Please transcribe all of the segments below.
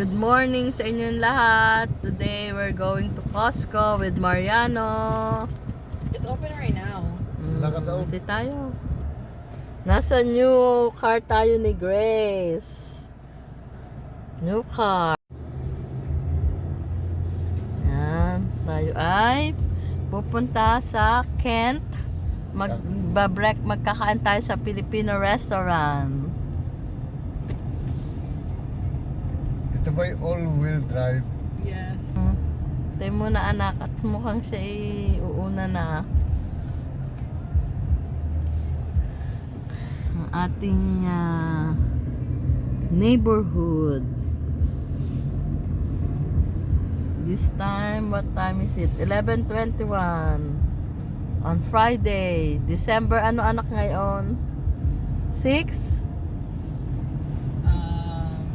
Good morning sa inyong lahat. Today we're going to Costco with Mariano. It's open right now. Ito tayo. Nasa new car tayo ni Grace. New car. Yan. Tayo ay pupunta sa Kent. Magkakain tayo sa Filipino restaurant. Ito ba'y all-wheel drive? Yes. Tayo muna anak at mukhang siya uuna na. Ang ating neighborhood. This time, what time is it? 11:21 on Friday, December, ano anak ngayon? 6?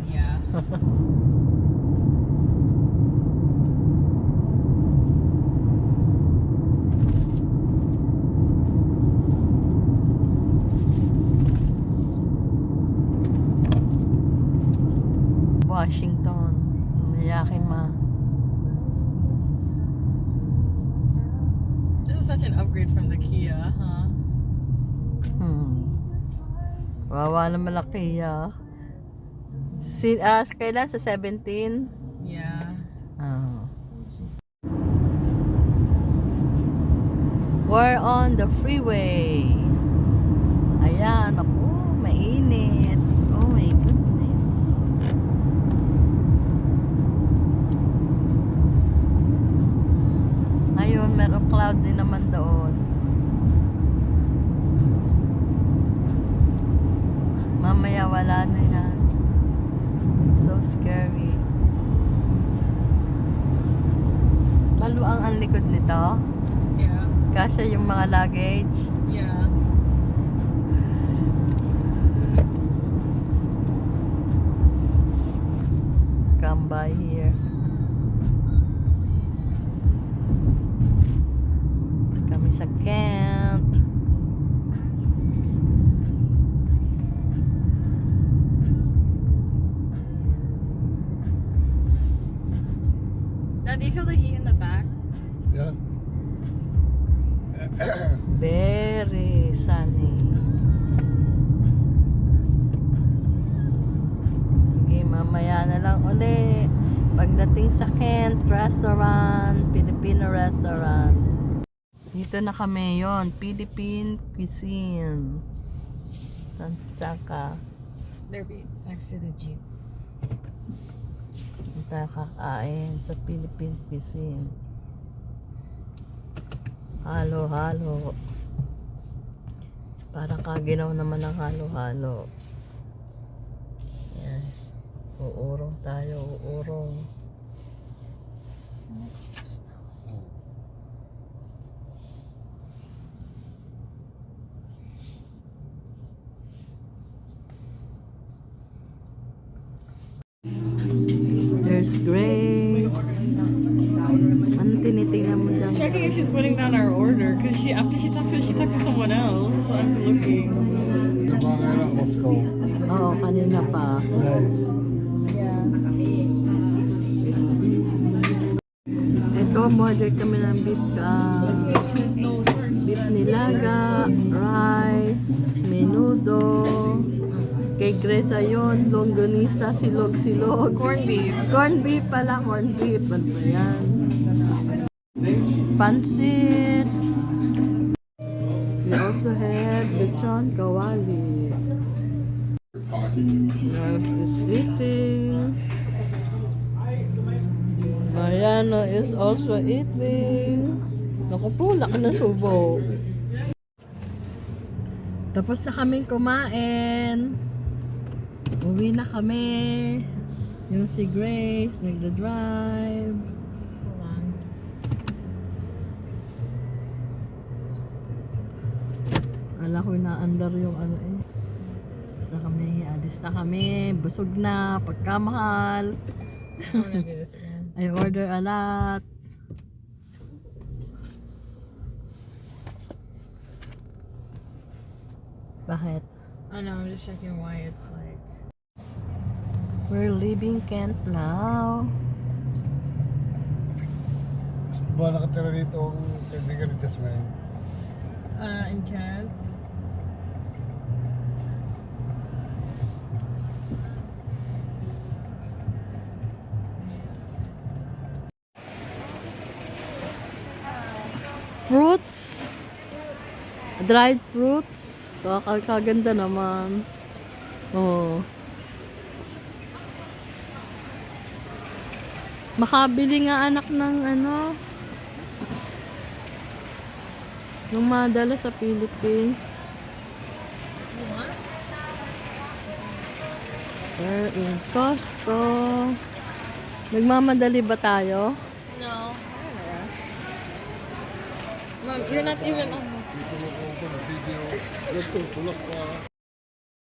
Yeah. Washington. Miyake ma. This is such an upgrade from the Kia, huh? Wawa na malaki kailan sa 17? Yeah. Oh. We're on the freeway. Ayan, ako, mainit. Oh my goodness. Ayun, meron cloud din naman doon. Mamaya wala na yan. So scary. Maluang ang likod nito. Yeah. Kasi yung mga luggage. Yeah. Come by here. Kami sa Kent. Dad, do you feel the heat in the back? Yeah. Very sunny. Sige, mamaya na lang uli. Pagdating sa Kent restaurant, Filipino restaurant. Dito na kami yon, Philippine cuisine. Saan ka? There, next to the Jeep. Tayo kakain sa Philippine cuisine. Halo-halo. Parang kaginaw naman ng halo-halo. Yan. Uurong tayo, uurong. There's Grace. Ano tinitingnan mo dyan? Checking if she's putting down our order, because after she talked to someone else. So I'm looking. Ito ba nga na Moscow? Oo, kanina pa. Nice. Yeah. Ito, order kami ng beef nilaga, rice, menudo. Kay Grace ayun, longganisa, silog-silog. Corned beef. Corned beef pala, corned beef. Ano ba yan? Pansit. We also have lechon kawali. Nurse is eating. Mariano is also eating. Naku po, laki ng subo. Tapos na kaming kumain. Uwi na kami. Yung si Grace, nagda-drive. Hold on. Ala ko na-under yung ano eh. Alis na kami. Busog na, pagkamahal. I wanna do this again. I order a lot. Bakit? I know, I'm just checking why it's like We're leaving Kent now. Ba nakatira dito ang kaibigan ni Jasmine? In Kent. Fruits. Dried fruits. Kaganda naman. Oh. Makabili nga anak ng ano. Nung madala sa Philippines. We're in Costco. Nagmamadali ba tayo? No. Mom, you're not even on. Dito mo ko ng video. Ito, tulak pa.